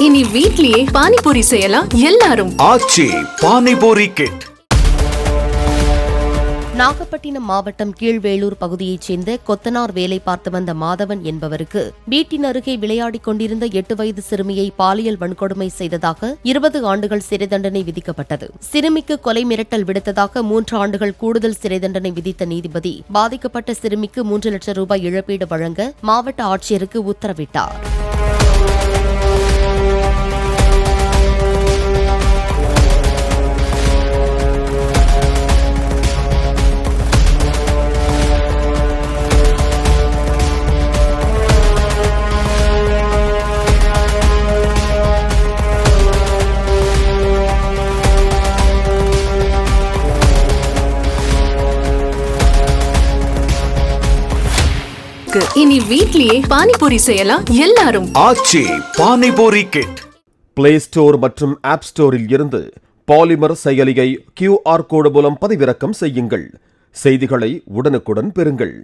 இனி வீட்லயே பானிபூரி செய்யலாம் எல்லாரும். ஆச்சி பானிபூரி கிட். நாகப்பட்டினம் மாவட்டம் கீழ்வேளூர் பகுதியைச் சேர்ந்த கொத்தனார் வேலை பார்த்து வந்த மாதவன் என்பவருக்கு வீட்டின் அருகே விளையாடிக் கொண்டிருந்த 8 வயது சிறுமியை பாலியல் வன்கொடுமை செய்ததாக 20 ஆண்டுகள் சிறை தண்டனை விதிக்கப்பட்டது. சிறுமிக்கு கொலை மிரட்டல் விடுத்ததாக 3 ஆண்டுகள் கூடுதல் சிறை தண்டனை விதித்த நீதிபதி பாதிக்கப்பட்ட சிறுமிக்கு 3 லட்சம் ரூபாய் இழப்பீடு வழங்க மாவட்ட ஆட்சியருக்கு உத்தரவிட்டார். இனி வீட்லயே பானிபூரி செய்யலாம் எல்லாரும். ஆச்சி பானிபூரி கிட். பிளே ஸ்டோர் மற்றும் ஆப் ஸ்டோரில் இருந்து பாலிமர் செயலியை QR கோடு மூலம் பதிவிறக்கம் செய்யுங்கள். செய்திகளை உடனுக்குடன் பெறுங்கள்.